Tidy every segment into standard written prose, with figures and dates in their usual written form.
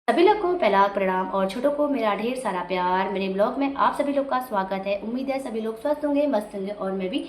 सभी लोग को पहला प्रणाम और छोटों को मेरा ढेर सारा प्यार। मेरे ब्लॉग में आप सभी लोग का स्वागत है। उम्मीद है सभी लोग स्वस्थ होंगे, मस्त होंगे और मैं भी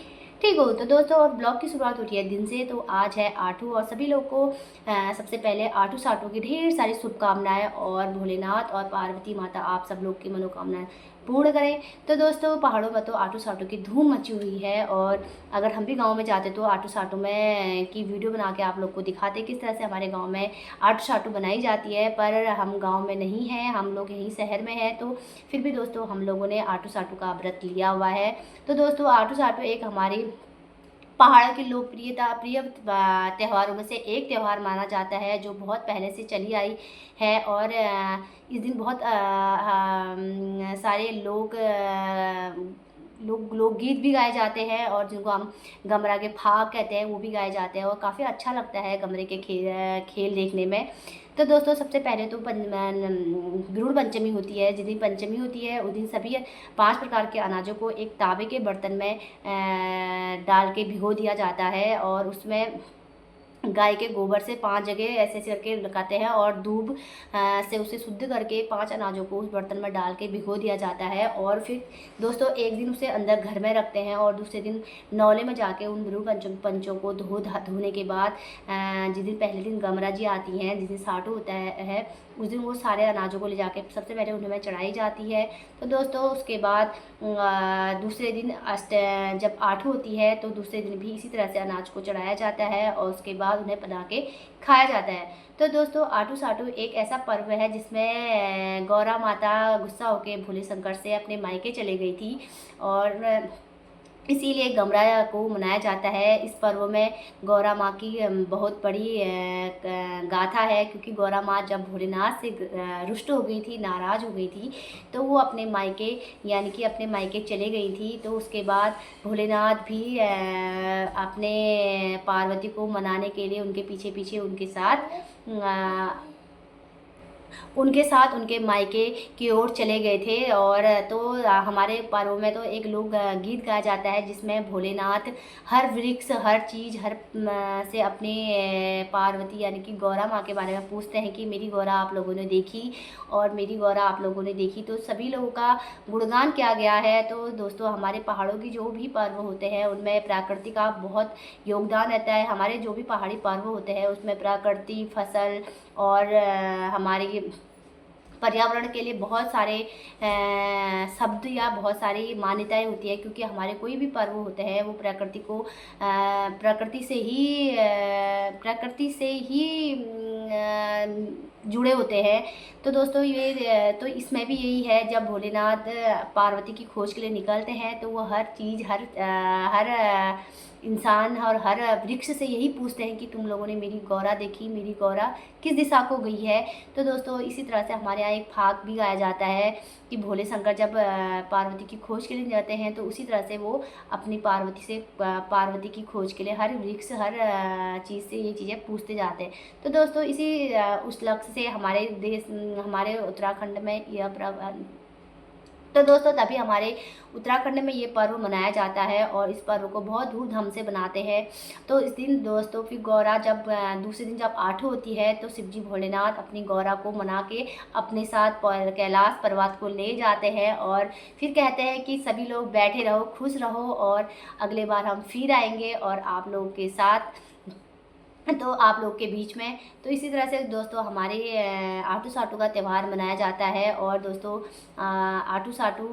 ठीक हूँ। तो दोस्तों, और ब्लॉग की शुरुआत होती है दिन से। तो आज है आठू और सभी लोग को सबसे पहले आठू साठू की ढेर सारी शुभकामनाएं और भोलेनाथ और पार्वती माता आप सब लोग की मनोकामनाएं पूर्ण करें। तो दोस्तों, पहाड़ों में तो आटू साटू की धूम मची हुई है और अगर हम भी गांव में जाते तो आटू साटू में की वीडियो बना के आप लोग को दिखाते किस तरह से हमारे गांव में आटू साटू बनाई जाती है। पर हम गांव में नहीं हैं, हम लोग यहीं शहर में हैं। तो फिर भी दोस्तों, हम लोगों ने आटू साटू का व्रत लिया हुआ है। तो दोस्तों, आटू साटू एक हमारी पहाड़ की प्रिय त्योहारों में से एक त्यौहार माना जाता है, जो बहुत पहले से चली आई है। और इस दिन बहुत सारे लोकगीत भी गाए जाते हैं और जिनको हम गमरा के फाग कहते हैं वो भी गाए जाते हैं और काफ़ी अच्छा लगता है गमरे के खेल देखने में। तो दोस्तों, सबसे पहले तो गरुड़ पंचमी होती है। जिस दिन पंचमी होती है उस दिन सभी 5 प्रकार के अनाजों को एक तांबे के बर्तन में डाल के भिगो दिया जाता है और उसमें गाय के गोबर से 5 जगह ऐसे ऐसे करके लगाते हैं और दूब से उसे शुद्ध करके 5 अनाजों को उस बर्तन में डाल के भिगो दिया जाता है। और फिर दोस्तों, एक दिन उसे अंदर घर में रखते हैं और दूसरे दिन नौले में जाके उन गुरु पंचों को धोने के बाद जिस दिन पहले दिन गमरा जी आती हैं, जिस दिन साटू होता है उस दिन वो सारे अनाजों को ले जाके सबसे पहले उन्हें चढ़ाई जाती है। तो दोस्तों, उसके बाद दूसरे दिन जब आठ होती है तो दूसरे दिन भी इसी तरह से अनाज को चढ़ाया जाता है और उसके बाद उन्हें बना के खाया जाता है। तो दोस्तों, आटू साटू एक ऐसा पर्व है जिसमें गौरा माता गुस्सा होकर भोले शंकर से अपने मायके चले गई थी और इसीलिए गमरा को मनाया जाता है। इस पर्व में गौरा माँ की बहुत बड़ी गाथा है, क्योंकि गौरा माँ जब भोलेनाथ से रुष्ट हो गई थी, नाराज़ हो गई थी, तो वो अपने मायके यानी कि अपने मायके चले गई थी। तो उसके बाद भोलेनाथ भी अपने पार्वती को मनाने के लिए उनके पीछे पीछे उनके साथ उनके मायके की ओर चले गए थे। और तो हमारे पर्व में तो एक लोग गीत गाया जाता है जिसमें भोलेनाथ हर वृक्ष, हर चीज़, हर से अपने पार्वती यानी कि गौरा माँ के बारे में पूछते हैं कि मेरी गौरा आप लोगों ने देखी और मेरी गौरा आप लोगों ने देखी। तो सभी लोगों का गुणगान किया गया है। तो दोस्तों, हमारे पहाड़ों की जो भी पर्व होते हैं उनमें प्रकृति का बहुत योगदान रहता है। हमारे जो भी पहाड़ी पर्व होते हैं उसमें प्रकृति, फसल और हमारी पर्यावरण के लिए बहुत सारे शब्द या बहुत सारी मान्यताएं होती है, क्योंकि हमारे कोई भी पर्व होते हैं वो प्रकृति से ही जुड़े होते हैं। तो दोस्तों, ये तो इसमें भी यही है, जब भोलेनाथ पार्वती की खोज के लिए निकलते हैं तो वो हर चीज़, हर इंसान और हर वृक्ष से यही पूछते हैं कि तुम लोगों ने मेरी गौरा देखी, मेरी गौरा किस दिशा को गई है। तो दोस्तों, इसी तरह से हमारे यहाँ एक फाग भी गाया जाता है कि भोले शंकर जब पार्वती की खोज के लिए जाते हैं तो उसी तरह से वो अपनी पार्वती की खोज के लिए हर वृक्ष, हर चीज़ से ये चीज़ें पूछते जाते हैं। तो दोस्तों, इसी उस लक्ष्य से हमारे उत्तराखंड में यह तो दोस्तों, तभी हमारे उत्तराखंड में ये पर्व मनाया जाता है और इस पर्व को बहुत धूमधाम से मनाते हैं। तो इस दिन दोस्तों, फिर गौरा जब दूसरे दिन जब आठ होती है तो शिवजी भोलेनाथ अपनी गौरा को मना के अपने साथ कैलाश पर्वत को ले जाते हैं और फिर कहते हैं कि सभी लोग बैठे रहो, खुश रहो और अगले बार हम फिर आएंगे और आप लोगों के साथ, तो आप लोग के बीच में। तो इसी तरह से दोस्तों, हमारे आटू साटू का त्यौहार मनाया जाता है। और दोस्तों, आटू साटू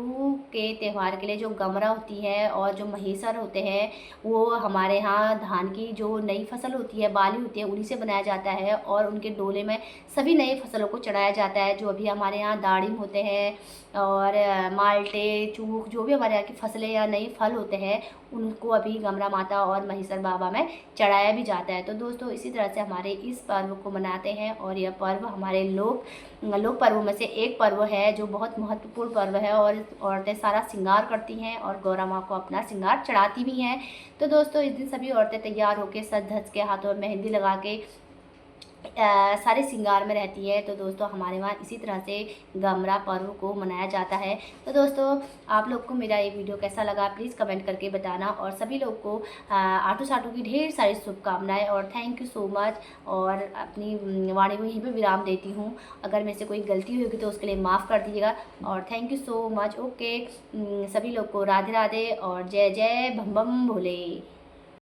के त्यौहार के लिए जो गमरा होती है और जो महेसर होते हैं वो हमारे यहाँ धान की जो नई फसल होती है, बाली होती है, उन्हीं से बनाया जाता है और उनके डोले में सभी नई फसलों को चढ़ाया जाता है। जो अभी हमारे यहाँ दाड़िम होते हैं और माल्टे, चूख, जो भी हमारे यहाँ की फसलें या नए फल होते हैं उनको अभी गमरा माता और महेसर बाबा में चढ़ाया भी जाता है। तो दोस्तों, इसी तरह से हमारे इस पर्व को मनाते हैं और यह पर्व हमारे लोक पर्वों में से एक पर्व है जो बहुत महत्वपूर्ण पर्व है। और औरतें सारा श्रृंगार करती हैं और गौरा माँ को अपना श्रृंगार चढ़ाती भी हैं। तो दोस्तों, इस दिन सभी औरतें तैयार होकर सज धज के हाथों में मेहंदी लगा के सारे श्रृंगार में रहती है। तो दोस्तों हमारे वहाँ इसी तरह से गमरा पर्व को मनाया जाता है। तो दोस्तों आप लोग को मेरा ये वीडियो कैसा लगा प्लीज़ कमेंट करके बताना, और सभी लोग को आटू साटू की ढेर सारी शुभकामनाएं और थैंक यू सो मच। और अपनी वाणी को यहीं पर विराम देती हूँ। अगर मेरे से कोई गलती होगी तो उसके लिए माफ़ कर दीजिएगा, और thank you so much. Okay, सभी लोग को राधे राधे और जय जय भम भम भोले।